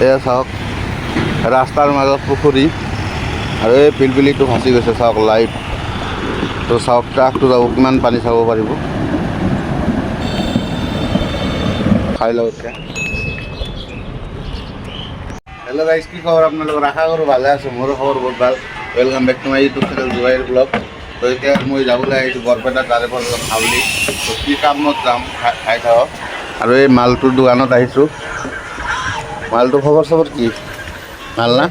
এয়া চাওক ৰাস্তাৰ মাজত পুখুৰী আৰু এই পিলপিলিটো ভাচি গৈছে চাওক লাইট। তো চাওক ট্ৰাকটো যাব কিমান পানী চাব পাৰিব। খাই লওঁ এতিয়া। হেল্ল' গাইজ, কি খবৰ আপোনালোকৰ? আশা কৰোঁ ভালে আছোঁ। মোৰো খবৰ বহুত ভাল। Welcome back to my YouTube channel Zubair vlog. তো এতিয়া মই যাবলৈ আহিছোঁ বৰপেটা তাৰে পৰা হাউলি। তো কি কামত যাম খাই থাকক। আৰু এই মালটোৰ দোকানত আহিছোঁ। মালটো খবৰ চবৰ কি ভাল না?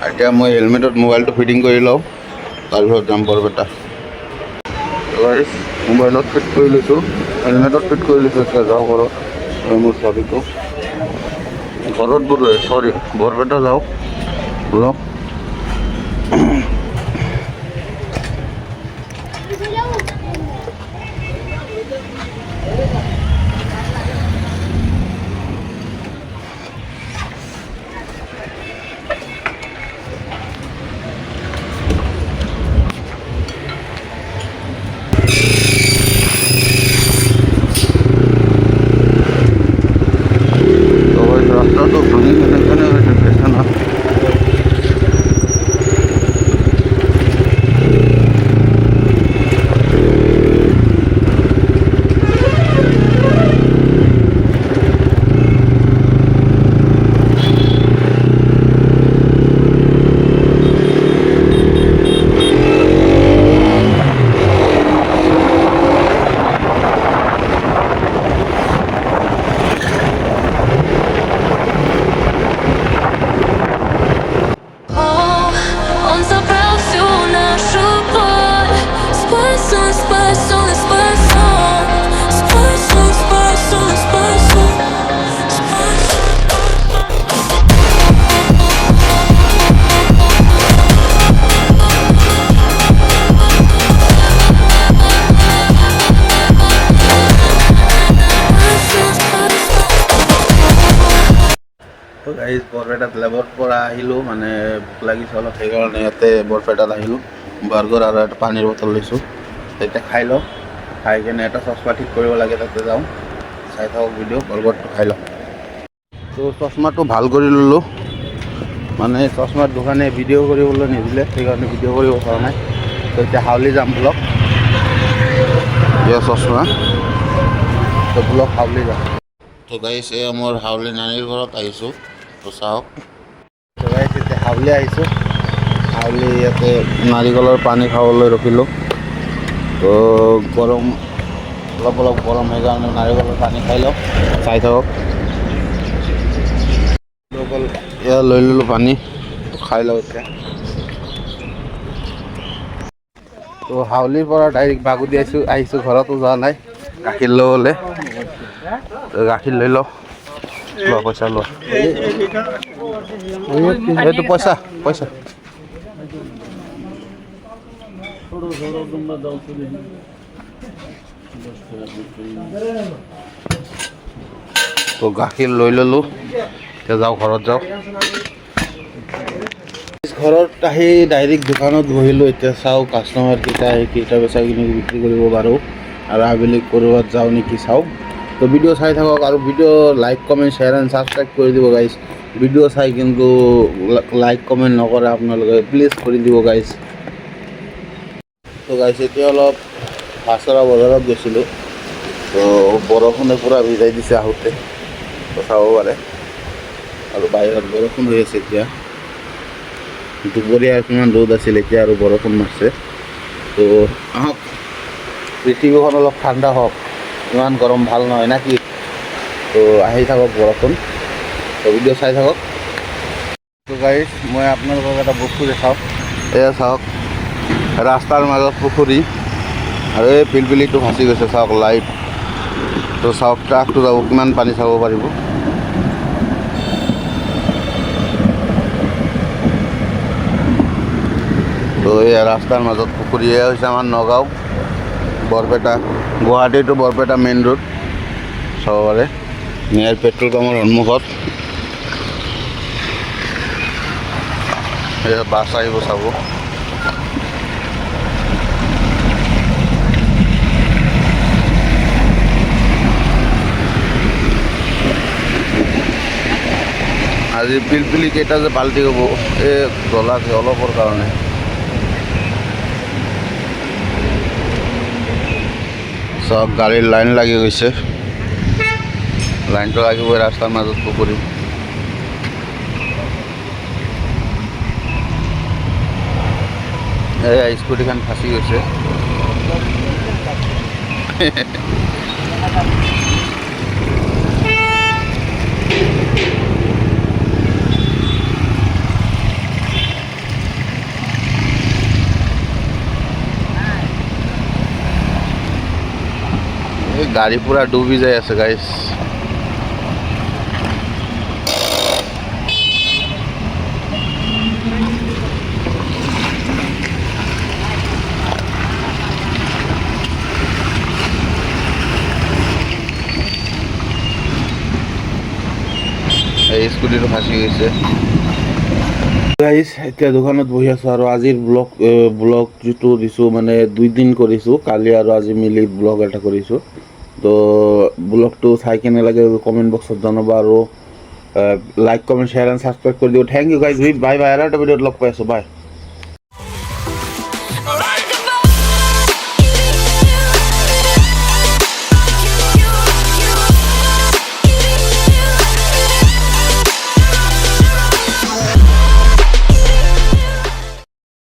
এতিয়া মই হেলমেটত মোবাইলটো ফিটিং কৰি লওঁ, তাৰপিছত যাম বৰপেটা। মোবাইলত ফিট কৰি লৈছোঁ, হেলমেটত ফিট কৰি লৈছোঁ। এতিয়া যাওঁ ঘৰত। মোৰ চাবিটো ঘৰত বোলো, চৰি বৰপেটা যাওঁ বোলো। ৰাস্তাটা ভাঙি কেনে হয়েছে পেছানা। তো গাইজ বৰপেটাত লেবৰ পৰা আহিলোঁ, মানে ভোক লাগিছে অলপ, সেইকাৰণে ইয়াতে বৰপেটাত আহিলোঁ। বাৰ্গাৰ আৰু এটা পানীৰ বটল লৈছোঁ। এতিয়া খাই লওঁ, খাই কিনে এটা চশমা ঠিক কৰিব লাগে, তাতে যাওঁ। চাই থাকক ভিডিঅ', বাৰ্গাৰটো খাই লওঁ। তো চশমাটো ভাল কৰি ল'লোঁ, মানে চশমাৰ দোকানে ভিডিঅ' কৰিবলৈ নিদিলে, সেইকাৰণে ভিডিঅ' কৰিব পৰা নাই। তো এতিয়া হাউলি যাম ব্লক, এয়া চশমা। তো ব্লক হাউলি যাম। তো গাইজ এয়া মোৰ হাউলি নানীৰ ঘৰত আহিছোঁ। তো চাওক, তো গাইজ এতিয়া হাউলি আহিছোঁ। হাউলি ইয়াতে নাৰিকলৰ পানী খাবলৈ ৰখিলোঁ। তো গৰম অলপ অলপ গৰম সেইকাৰণে নাৰিকলৰ পানী খাই লওঁ। চাই থাকক। এয়া লৈ ল'লোঁ পানী, খাই লওঁ এতিয়া। তো হাউলিৰ পৰা ডাইৰেক্ট বাগুদি আহিছোঁ, ঘৰতো যোৱা নাই। গাখীৰ ল'বলৈ, গাখীৰ লৈ লওঁ। লোৱা পইচা লোৱা, এইটো পইচা পইচা। তো গাখীৰ লৈ ল'লোঁ, এতিয়া যাওঁ ঘৰত যাওঁ। ঘৰত আহি ডাইৰেক্ট দোকানত বহিলোঁ। এতিয়া চাওঁ কাষ্টমাৰ কেইটা বেচা কিনি বিক্ৰী কৰিব পাৰোঁ, আৰু আবেলি ক'ৰবাত যাওঁ নেকি চাওঁ। তো ভিডিঅ' চাই থাকক, আৰু video' like comment share and subscribe কৰি দিব গাইজ। ভিডিঅ' চাই কিন্তু লাইক কমেণ্ট নকৰে আপোনালোকে, প্লিজ কৰি দিব গাইজ। তো গাইজ এতিয়া অলপ ভাচৰা বজাৰত গৈছিলোঁ। তো বৰষুণে পূৰা ভিজাই দিছে আহোঁতে, তো চাব পাৰে। আৰু বাহিৰত বৰষুণ হৈ আছে এতিয়া। দুপৰীয়া কিমান ৰ'দ আছিল, এতিয়া আৰু বৰষুণ মাৰিছে। তো আহক, পৃথিৱীখন অলপ ঠাণ্ডা হওক, ইমান গৰম ভাল নহয় না কি? তো আহি থাকক বৰষুণ, তো ভিডিঅ' চাই থাকক। তো গাইজ মই আপোনালোকক এটা বস্তু দেখাওঁ। এয়া চাওক ৰাস্তাৰ মাজত পুখুৰী, আৰু এই পিলপিলিটো ভাচি গৈছে চাওক লাইট। তো চাওক ট্ৰাকটো যাব কিমান পানী চাব পাৰিব। তো এয়া ৰাস্তাৰ মাজত পুখুৰী। এয়া হৈছে আমাৰ Nagaon Barpeta, Guwahati to Barpeta main road, চাব পাৰে। নিয়াৰ পেট্ৰল পাম্পৰ সন্মুখত এয়া বাছ আহিব চাব। আজি পিলপিলি কেইটা যে পাল্টি হ'ব এই জ্বলাকে অলপৰ কাৰণে চব গাড়ীৰ লাইন লাগি গৈছে লাইনটো লাগিবই ৰাস্তাৰ মাজত পুখুৰী এই স্কুটিখন ফাঁচি গৈছে গাড়ী পুৰা ডুবি যাই আছে গাইছ এই স্কুটিটো ফাঁচি গৈছে গাইছ এতিয়া দোকানত বহি আছো আৰু আজিৰ ব্লগ যিটো দিছোঁ মানে 2 দিন কৰিছোঁ কালি আৰু আজি মিলি ব্লগ এটা কৰিছোঁ তো ব্লগটো চাই কেনে লাগে কমেণ্ট বক্সত জনাবা আৰু like comment share and subscribe কৰি দিব thank you guys bye bye আৰু এটা ভিডিঅ'ত লগ পাই আছোঁ বাই